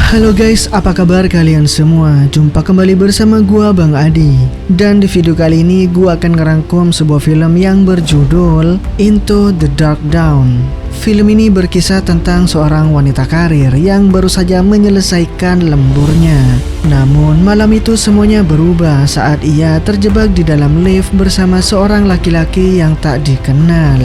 Halo guys, apa kabar kalian semua? Jumpa kembali bersama gua Bang Adi. Dan di video kali ini gua akan ngerangkum sebuah film yang berjudul Into the Dark Dawn. Film ini berkisah tentang seorang wanita karir yang baru saja menyelesaikan lemburnya. Namun malam itu semuanya berubah saat ia terjebak di dalam lift bersama seorang laki-laki yang tak dikenal.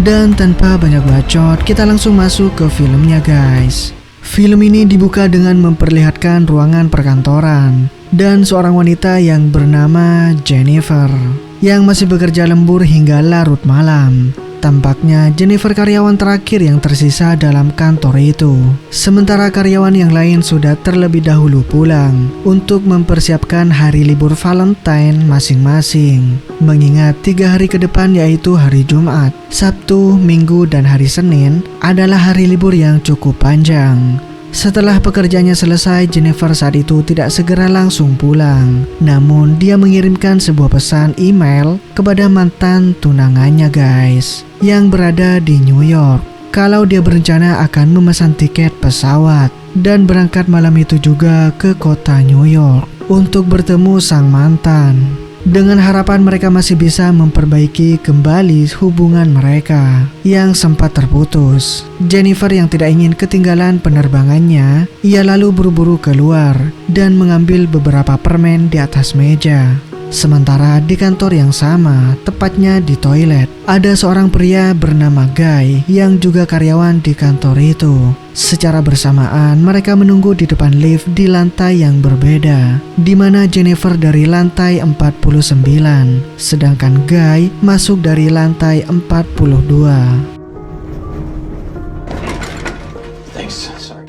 Dan tanpa banyak bacot, kita langsung masuk ke filmnya guys. Film ini dibuka dengan memperlihatkan ruangan perkantoran dan seorang wanita yang bernama Jennifer yang masih bekerja lembur hingga larut malam. Tampaknya Jennifer karyawan terakhir yang tersisa dalam kantor itu. Sementara karyawan yang lain sudah terlebih dahulu pulang untuk mempersiapkan hari libur Valentine masing-masing. Mengingat 3 hari ke depan yaitu hari Jumat, Sabtu, Minggu, dan hari Senin adalah hari libur yang cukup panjang. Setelah pekerjaannya selesai, Jennifer saat itu tidak segera langsung pulang. Namun dia mengirimkan sebuah pesan email kepada mantan tunangannya guys, yang berada di New York. Kalau dia berencana akan memesan tiket pesawat dan berangkat malam itu juga ke kota New York untuk bertemu sang mantan. Dengan harapan mereka masih bisa memperbaiki kembali hubungan mereka yang sempat terputus. Jennifer yang tidak ingin ketinggalan penerbangannya, ia lalu buru-buru keluar dan mengambil beberapa permen di atas meja. Sementara di kantor yang sama, tepatnya di toilet, ada seorang pria bernama Guy yang juga karyawan di kantor itu. Secara bersamaan, mereka menunggu di depan lift di lantai yang berbeda, di mana Jennifer dari lantai 49, sedangkan Guy masuk dari lantai 42.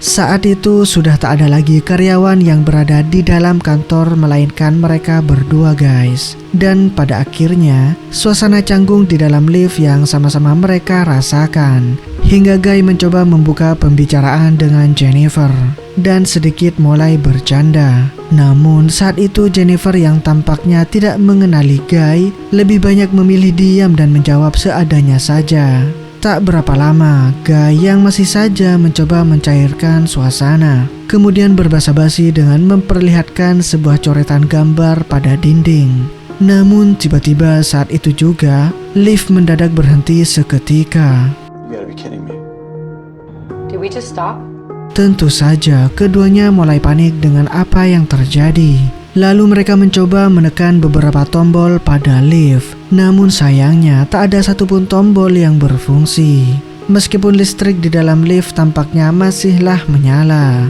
Saat itu sudah tak ada lagi karyawan yang berada di dalam kantor melainkan mereka berdua guys. Dan pada akhirnya suasana canggung di dalam lift yang sama-sama mereka rasakan. Hingga Guy mencoba membuka pembicaraan dengan Jennifer dan sedikit mulai bercanda. Namun saat itu Jennifer yang tampaknya tidak mengenali Guy lebih banyak memilih diam dan menjawab seadanya saja. Tak berapa lama, Guy yang masih saja mencoba mencairkan suasana kemudian berbasa-basi dengan memperlihatkan sebuah coretan gambar pada dinding. Namun tiba-tiba saat itu juga lift mendadak berhenti seketika. Tentu saja keduanya mulai panik dengan apa yang terjadi. Lalu mereka mencoba menekan beberapa tombol pada lift. Namun sayangnya tak ada satupun tombol yang berfungsi. Meskipun listrik di dalam lift tampaknya masihlah menyala.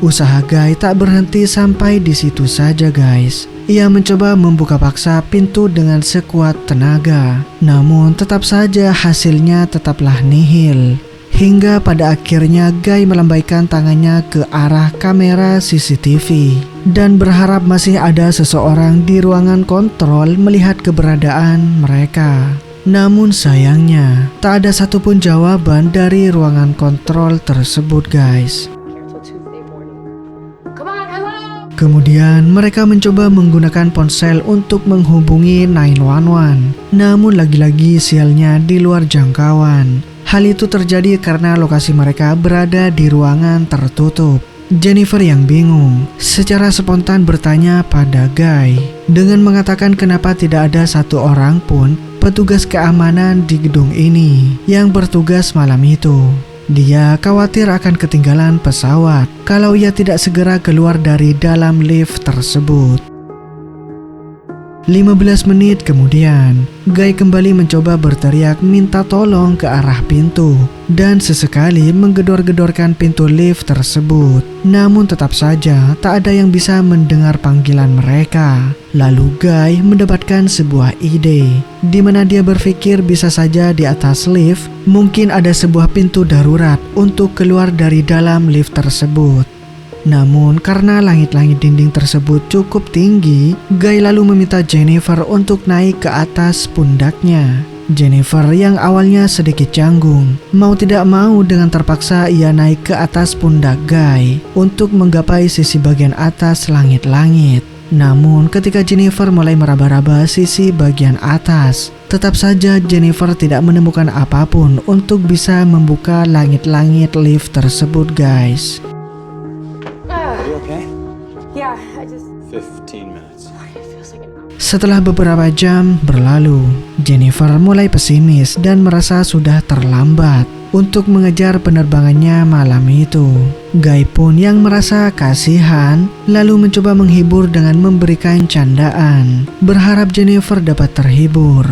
Usaha Guy tak berhenti sampai di situ saja guys. Ia mencoba membuka paksa pintu dengan sekuat tenaga. Namun tetap saja hasilnya tetaplah nihil. Hingga pada akhirnya Guy melambaikan tangannya ke arah kamera CCTV dan berharap masih ada seseorang di ruangan kontrol melihat keberadaan mereka. Namun sayangnya tak ada satupun jawaban dari ruangan kontrol tersebut guys. Kemudian mereka mencoba menggunakan ponsel untuk menghubungi 911. Namun lagi-lagi sialnya di luar jangkauan. Hal itu terjadi karena lokasi mereka berada di ruangan tertutup. Jennifer yang bingung secara spontan bertanya pada Guy dengan mengatakan kenapa tidak ada satu orang pun petugas keamanan di gedung ini yang bertugas malam itu. Dia khawatir akan ketinggalan pesawat kalau ia tidak segera keluar dari dalam lift tersebut. 15 menit kemudian, Guy kembali mencoba berteriak minta tolong ke arah pintu dan sesekali menggedor-gedorkan pintu lift tersebut. Namun tetap saja tak ada yang bisa mendengar panggilan mereka. Lalu Guy mendapatkan sebuah ide, di mana dia berpikir bisa saja di atas lift mungkin ada sebuah pintu darurat untuk keluar dari dalam lift tersebut. Namun karena langit-langit dinding tersebut cukup tinggi, Guy lalu meminta Jennifer untuk naik ke atas pundaknya. Jennifer yang awalnya sedikit canggung, mau tidak mau dengan terpaksa ia naik ke atas pundak Guy untuk menggapai sisi bagian atas langit-langit. Namun ketika Jennifer mulai meraba-raba sisi bagian atas, tetap saja Jennifer tidak menemukan apapun untuk bisa membuka langit-langit lift tersebut guys. 15 minutes. Setelah beberapa jam berlalu, Jennifer mulai pesimis dan merasa sudah terlambat untuk mengejar penerbangannya malam itu. Guy pun yang merasa kasihan lalu mencoba menghibur dengan memberikan candaan, berharap Jennifer dapat terhibur.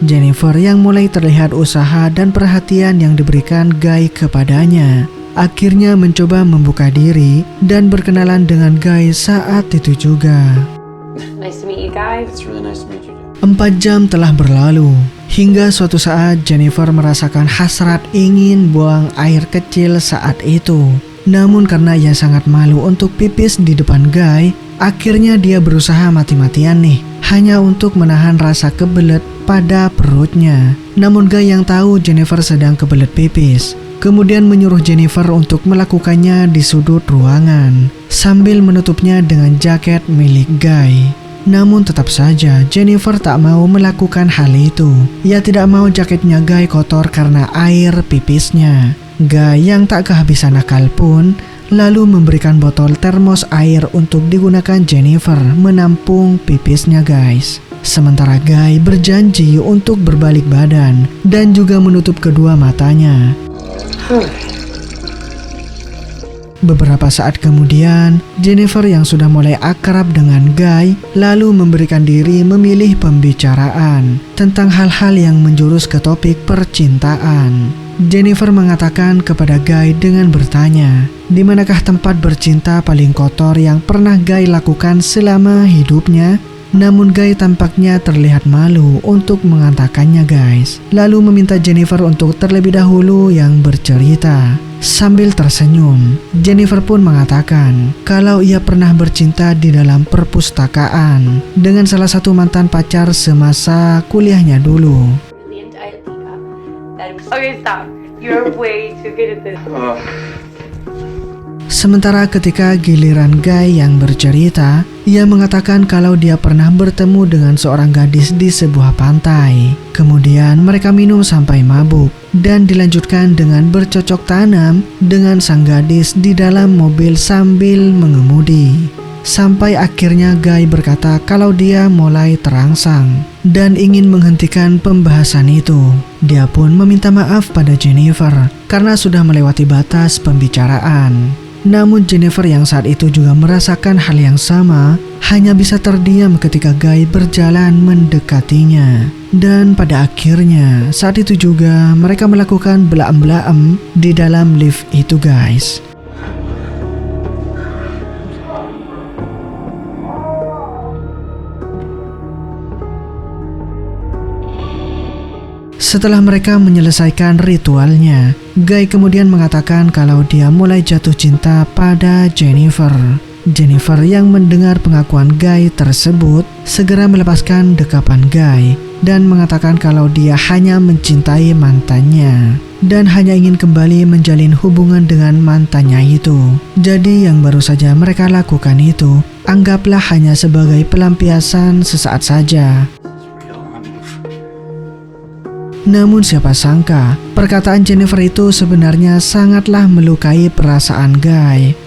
Jennifer yang mulai terlihat usaha dan perhatian yang diberikan Guy kepadanya akhirnya mencoba membuka diri dan berkenalan dengan Guy saat itu juga. Nice to meet you guys. It's really nice to meet you. 4 jam telah berlalu, hingga suatu saat Jennifer merasakan hasrat ingin buang air kecil saat itu. Namun karena ia sangat malu untuk pipis di depan Guy, akhirnya dia berusaha mati-matian nih, hanya untuk menahan rasa kebelet pada perutnya. Namun Guy yang tahu Jennifer sedang kebelet pipis, kemudian menyuruh Jennifer untuk melakukannya di sudut ruangan, sambil menutupnya dengan jaket milik Guy. Namun tetap saja Jennifer tak mau melakukan hal itu. Ia tidak mau jaketnya Guy kotor karena air pipisnya. Guy yang tak kehabisan akal pun lalu memberikan botol termos air untuk digunakan Jennifer menampung pipisnya guys. Sementara Guy berjanji untuk berbalik badan dan juga menutup kedua matanya. Beberapa saat kemudian, Jennifer yang sudah mulai akrab dengan Guy lalu memberikan diri memilih pembicaraan tentang hal-hal yang menjurus ke topik percintaan. Jennifer mengatakan kepada Guy dengan bertanya, di manakah tempat bercinta paling kotor yang pernah Guy lakukan selama hidupnya? Namun Guy tampaknya terlihat malu untuk mengatakannya guys. Lalu meminta Jennifer untuk terlebih dahulu yang bercerita. Sambil tersenyum, Jennifer pun mengatakan kalau ia pernah bercinta di dalam perpustakaan dengan salah satu mantan pacar semasa kuliahnya dulu. Okay, stop. You're way too good at this. Sementara ketika giliran Guy yang bercerita, ia mengatakan kalau dia pernah bertemu dengan seorang gadis di sebuah pantai. Kemudian mereka minum sampai mabuk dan dilanjutkan dengan bercocok tanam dengan sang gadis di dalam mobil sambil mengemudi. Sampai akhirnya Guy berkata kalau dia mulai terangsang dan ingin menghentikan pembahasan itu. Dia pun meminta maaf pada Jennifer karena sudah melewati batas pembicaraan. Namun Jennifer yang saat itu juga merasakan hal yang sama, hanya bisa terdiam ketika Guy berjalan mendekatinya. Dan pada akhirnya saat itu juga mereka melakukan belaem-belaem di dalam lift itu guys. Setelah mereka menyelesaikan ritualnya, Guy kemudian mengatakan kalau dia mulai jatuh cinta pada Jennifer. Jennifer yang mendengar pengakuan Guy tersebut segera melepaskan dekapan Guy dan mengatakan kalau dia hanya mencintai mantannya dan hanya ingin kembali menjalin hubungan dengan mantannya itu. Jadi yang baru saja mereka lakukan itu anggaplah hanya sebagai pelampiasan sesaat saja. Namun siapa sangka, perkataan Jennifer itu sebenarnya sangatlah melukai perasaan Guy.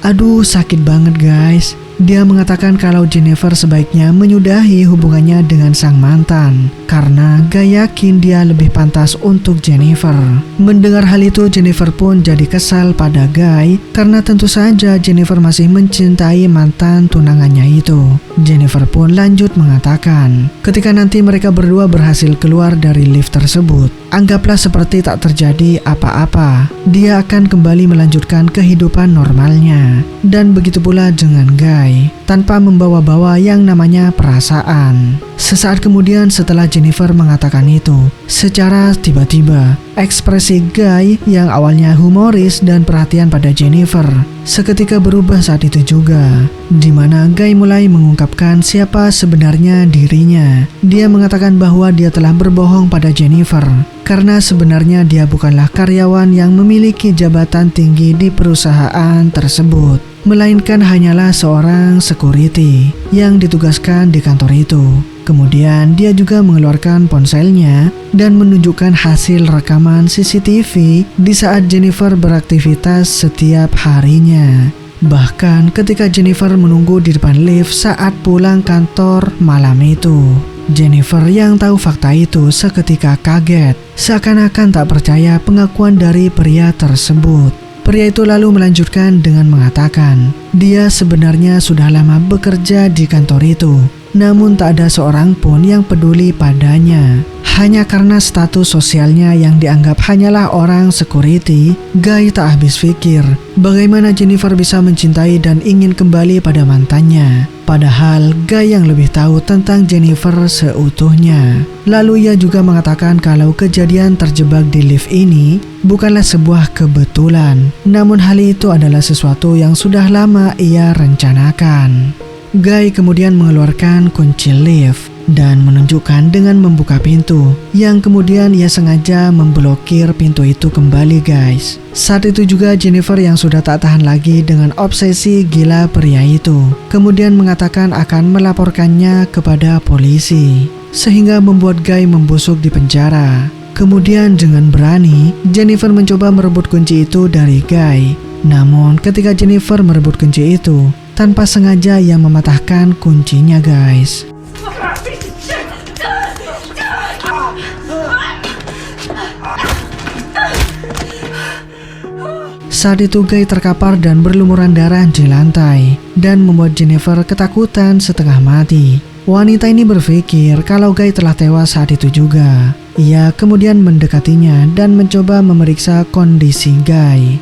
Aduh, sakit banget guys. Dia mengatakan kalau Jennifer sebaiknya menyudahi hubungannya dengan sang mantan karena Guy yakin dia lebih pantas untuk Jennifer. Mendengar hal itu, Jennifer pun jadi kesal pada Guy karena tentu saja Jennifer masih mencintai mantan tunangannya itu. Jennifer pun lanjut mengatakan, ketika nanti mereka berdua berhasil keluar dari lift tersebut, anggaplah seperti tak terjadi apa-apa. Dia akan kembali melanjutkan kehidupan normalnya. Dan begitu pula dengan Guy, tanpa membawa-bawa yang namanya perasaan. Sesaat kemudian setelah Jennifer mengatakan itu, secara tiba-tiba, ekspresi Guy yang awalnya humoris dan perhatian pada Jennifer seketika berubah saat itu juga, di mana Guy mulai mengungkapkan siapa sebenarnya dirinya. Dia mengatakan bahwa dia telah berbohong pada Jennifer karena sebenarnya dia bukanlah karyawan yang memiliki jabatan tinggi di perusahaan tersebut, melainkan hanyalah seorang security yang ditugaskan di kantor itu. Kemudian dia juga mengeluarkan ponselnya dan menunjukkan hasil rekaman CCTV di saat Jennifer beraktivitas setiap harinya. Bahkan ketika Jennifer menunggu di depan lift saat pulang kantor malam itu, Jennifer yang tahu fakta itu seketika kaget, seakan-akan tak percaya pengakuan dari pria tersebut. Pria itu lalu melanjutkan dengan mengatakan, dia sebenarnya sudah lama bekerja di kantor itu, namun tak ada seorang pun yang peduli padanya. Hanya karena status sosialnya yang dianggap hanyalah orang security, Guy tak habis pikir bagaimana Jennifer bisa mencintai dan ingin kembali pada mantannya. Padahal Guy yang lebih tahu tentang Jennifer seutuhnya. Lalu ia juga mengatakan kalau kejadian terjebak di lift ini bukanlah sebuah kebetulan, namun hal itu adalah sesuatu yang sudah lama ia rencanakan. Guy kemudian mengeluarkan kunci lift dan menunjukkan dengan membuka pintu, yang kemudian ia sengaja memblokir pintu itu kembali guys. Saat itu juga Jennifer yang sudah tak tahan lagi dengan obsesi gila pria itu, kemudian mengatakan akan melaporkannya kepada polisi, sehingga membuat Guy membusuk di penjara. Kemudian dengan berani, Jennifer mencoba merebut kunci itu dari Guy. Namun ketika Jennifer merebut kunci itu, tanpa sengaja ia mematahkan kuncinya guys. Saat itu Guy terkapar dan berlumuran darah di lantai dan membuat Jennifer ketakutan setengah mati. Wanita ini berpikir kalau Guy telah tewas saat itu juga. Ia kemudian mendekatinya dan mencoba memeriksa kondisi Guy.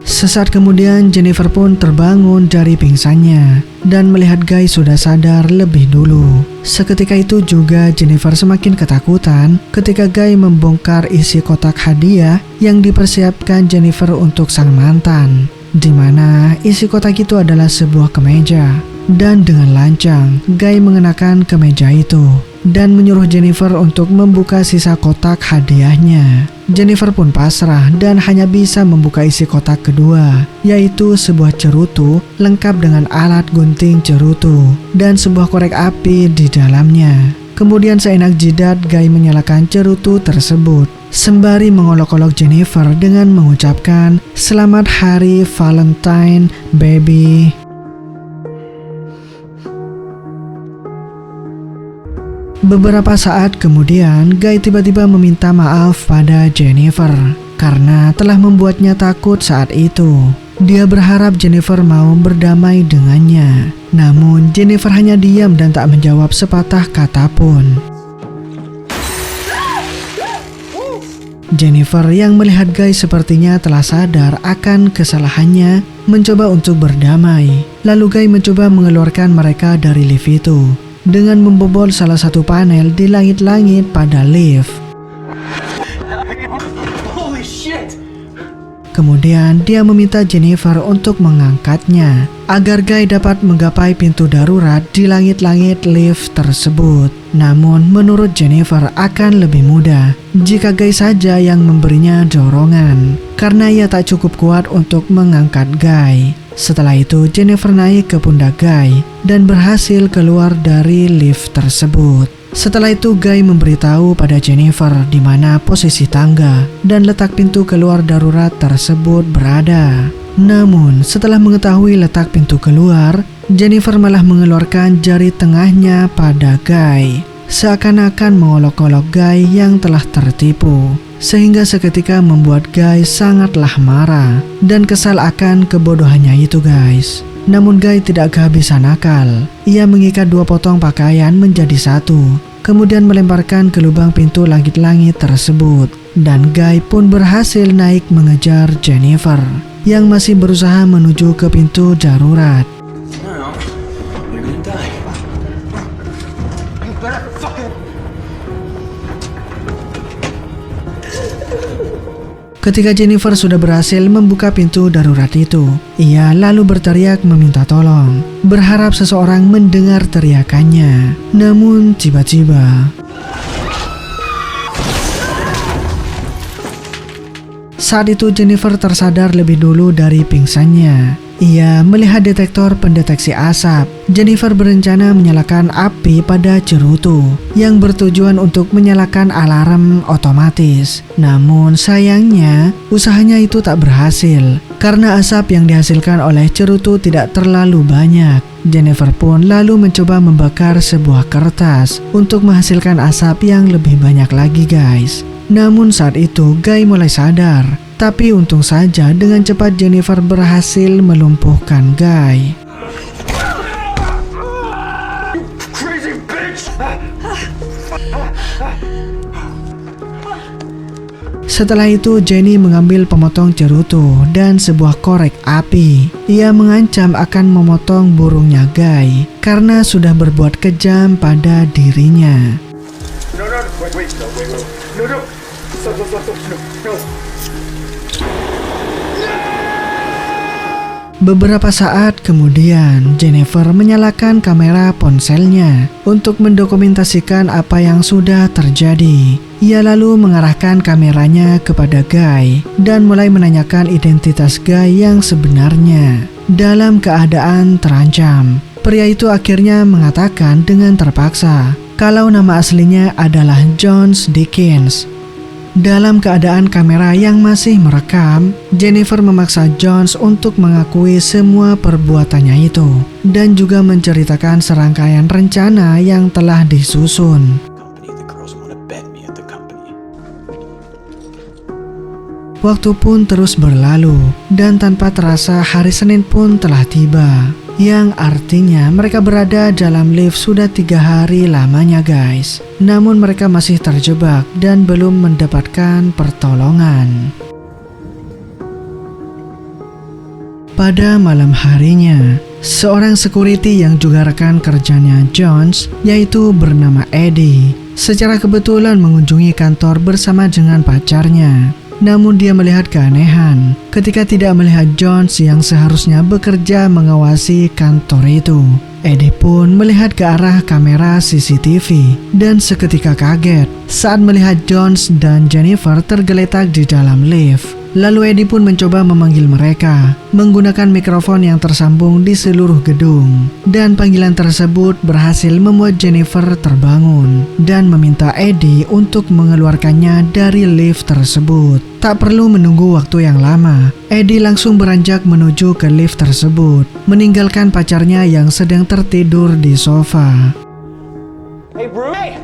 Sesaat kemudian Jennifer pun terbangun dari pingsannya dan melihat Guy sudah sadar lebih dulu. Seketika itu juga Jennifer semakin ketakutan ketika Guy membongkar isi kotak hadiah yang dipersiapkan Jennifer untuk sang mantan, di mana isi kotak itu adalah sebuah kemeja. Dan dengan lancang Guy mengenakan kemeja itu dan menyuruh Jennifer untuk membuka sisa kotak hadiahnya. Jennifer pun pasrah dan hanya bisa membuka isi kotak kedua, yaitu sebuah cerutu lengkap dengan alat gunting cerutu dan sebuah korek api di dalamnya. Kemudian seenak jidat Guy menyalakan cerutu tersebut sembari mengolok-olok Jennifer dengan mengucapkan "Selamat Hari Valentine, baby." Beberapa saat kemudian, Guy tiba-tiba meminta maaf pada Jennifer karena telah membuatnya takut saat itu. Dia berharap Jennifer mau berdamai dengannya. Namun Jennifer hanya diam dan tak menjawab sepatah kata pun. Jennifer yang melihat Guy sepertinya telah sadar akan kesalahannya mencoba untuk berdamai. Lalu Guy mencoba mengeluarkan mereka dari lift itu dengan membobol salah satu panel di langit-langit pada lift. Holy shit! Kemudian dia meminta Jennifer untuk mengangkatnya agar Guy dapat menggapai pintu darurat di langit-langit lift tersebut. Namun menurut Jennifer akan lebih mudah jika Guy saja yang memberinya dorongan karena ia tak cukup kuat untuk mengangkat Guy. Setelah itu Jennifer naik ke pundak Guy dan berhasil keluar dari lift tersebut. Setelah itu Guy memberitahu pada Jennifer di mana posisi tangga dan letak pintu keluar darurat tersebut berada. Namun setelah mengetahui letak pintu keluar, Jennifer malah mengeluarkan jari tengahnya pada Guy, seakan-akan mengolok-olok Guy yang telah tertipu, sehingga seketika membuat Guy sangatlah marah dan kesal akan kebodohannya itu guys. Namun Guy tidak kehabisan akal. Ia mengikat dua potong pakaian menjadi satu, kemudian melemparkan ke lubang pintu langit-langit tersebut. Dan Guy pun berhasil naik mengejar Jennifer yang masih berusaha menuju ke pintu darurat. No, you're gonna die. You better fucking... Ketika Jennifer sudah berhasil membuka pintu darurat itu, ia lalu berteriak meminta tolong, berharap seseorang mendengar teriakannya. Namun tiba-tiba saat itu Jennifer tersadar lebih dulu dari pingsannya. ia melihat detektor pendeteksi asap. Jennifer berencana menyalakan api pada cerutu yang bertujuan untuk menyalakan alarm otomatis. Namun sayangnya usahanya itu tak berhasil karena asap yang dihasilkan oleh cerutu tidak terlalu banyak. Jennifer pun lalu mencoba membakar sebuah kertas untuk menghasilkan asap yang lebih banyak lagi guys. Namun saat itu Guy mulai sadar. Tapi untung saja dengan cepat Jennifer berhasil melumpuhkan Guy. Crazy bitch! Setelah itu Jenny mengambil pemotong cerutu dan sebuah korek api. Ia mengancam akan memotong burungnya Guy karena sudah berbuat kejam pada dirinya. No, wait. No. Stop, no. Beberapa saat kemudian, Jennifer menyalakan kamera ponselnya untuk mendokumentasikan apa yang sudah terjadi. Ia lalu mengarahkan kameranya kepada Guy dan mulai menanyakan identitas Guy yang sebenarnya. Dalam keadaan terancam, pria itu akhirnya mengatakan dengan terpaksa kalau nama aslinya adalah Jones Dickens. Dalam keadaan kamera yang masih merekam, Jennifer memaksa Jones untuk mengakui semua perbuatannya itu dan juga menceritakan serangkaian rencana yang telah disusun. Waktu pun terus berlalu dan tanpa terasa hari Senin pun telah tiba. Yang artinya mereka berada dalam lift sudah 3 hari lamanya guys. Namun mereka masih terjebak dan belum mendapatkan pertolongan. Pada malam harinya, seorang security yang juga rekan kerjanya Jones, yaitu bernama Eddie, secara kebetulan mengunjungi kantor bersama dengan pacarnya. Namun dia melihat keanehan ketika tidak melihat Jones yang seharusnya bekerja mengawasi kantor itu. Eddie pun melihat ke arah kamera CCTV dan seketika kaget saat melihat Jones dan Jennifer tergeletak di dalam lift. Lalu Eddie pun mencoba memanggil mereka menggunakan mikrofon yang tersambung di seluruh gedung. Dan panggilan tersebut berhasil membuat Jennifer terbangun dan meminta Eddie untuk mengeluarkannya dari lift tersebut. Tak perlu menunggu waktu yang lama, Eddie langsung beranjak menuju ke lift tersebut, meninggalkan pacarnya yang sedang tertidur di sofa. Hey, bro! Hey!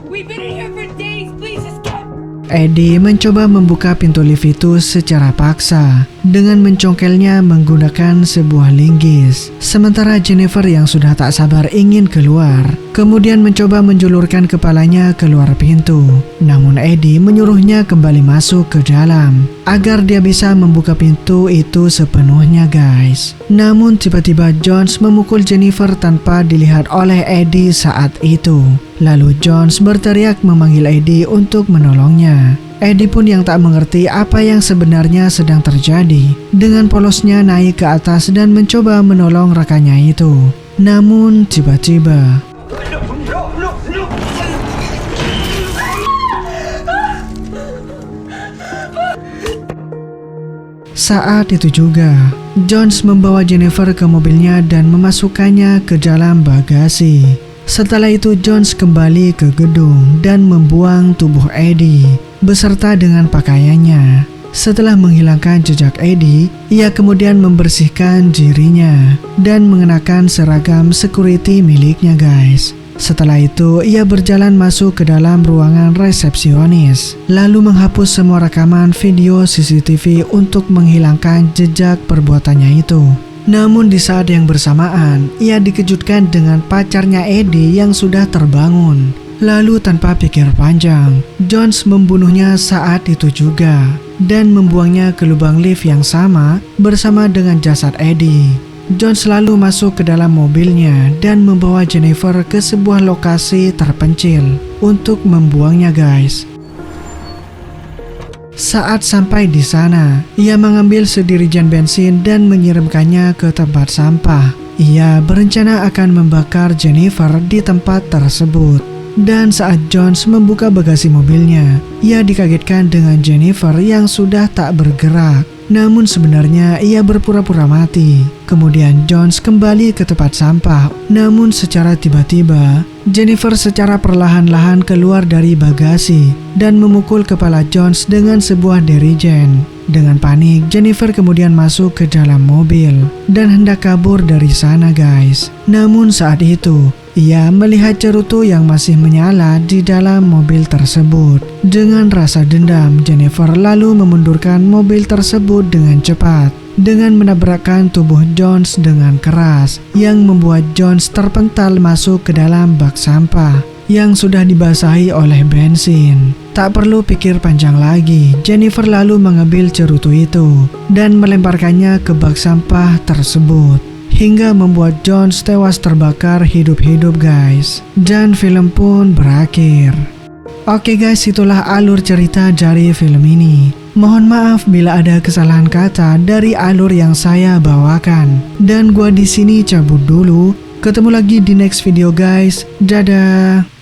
We've been in here for days. Please escape. Eddie mencoba membuka pintu lift itu secara paksa dengan mencongkelnya menggunakan sebuah linggis. Sementara Jennifer yang sudah tak sabar ingin keluar, kemudian mencoba menjulurkan kepalanya keluar pintu. Namun Eddie menyuruhnya kembali masuk ke dalam agar dia bisa membuka pintu itu sepenuhnya guys. Namun tiba-tiba Jones memukul Jennifer tanpa dilihat oleh Eddie saat itu. Lalu Jones berteriak memanggil Eddie untuk menolongnya. Eddie pun yang tak mengerti apa yang sebenarnya sedang terjadi, dengan polosnya naik ke atas dan mencoba menolong rekannya itu. Namun tiba-tiba saat itu juga, Jones membawa Jennifer ke mobilnya dan memasukkannya ke dalam bagasi. Setelah itu Jones kembali ke gedung dan membuang tubuh Eddie beserta dengan pakaiannya. Setelah menghilangkan jejak Eddie, ia kemudian membersihkan dirinya dan mengenakan seragam security miliknya guys. Setelah itu, ia berjalan masuk ke dalam ruangan resepsionis, lalu menghapus semua rekaman video CCTV untuk menghilangkan jejak perbuatannya itu. Namun di saat yang bersamaan, ia dikejutkan dengan pacarnya Eddie yang sudah terbangun. Lalu tanpa pikir panjang, Jones membunuhnya saat itu juga dan membuangnya ke lubang lift yang sama bersama dengan jasad Eddie. Jones lalu masuk ke dalam mobilnya dan membawa Jennifer ke sebuah lokasi terpencil untuk membuangnya guys. Saat sampai di sana, ia mengambil sedirijan bensin dan menyiramkannya ke tempat sampah. Ia berencana akan membakar Jennifer di tempat tersebut. Dan saat Jones membuka bagasi mobilnya, ia dikagetkan dengan Jennifer yang sudah tak bergerak. Namun sebenarnya ia berpura-pura mati. Kemudian Jones kembali ke tempat sampah. Namun secara tiba-tiba, Jennifer secara perlahan-lahan keluar dari bagasi dan memukul kepala Jones dengan sebuah dirijen. Dengan panik, Jennifer kemudian masuk ke dalam mobil dan hendak kabur dari sana guys. Namun saat itu, ia melihat cerutu yang masih menyala di dalam mobil tersebut. Dengan rasa dendam, Jennifer lalu memundurkan mobil tersebut dengan cepat dengan menabrakkan tubuh Jones dengan keras yang membuat Jones terpental masuk ke dalam bak sampah yang sudah dibasahi oleh bensin. Tak perlu pikir panjang lagi, Jennifer lalu mengambil cerutu itu dan melemparkannya ke bak sampah tersebut hingga membuat Jones tewas terbakar hidup-hidup guys. Dan film pun berakhir. Oke guys, itulah alur cerita dari film ini. Mohon maaf bila ada kesalahan kata dari alur yang saya bawakan. Dan gua di sini cabut dulu. Ketemu lagi di next video guys. Dadah.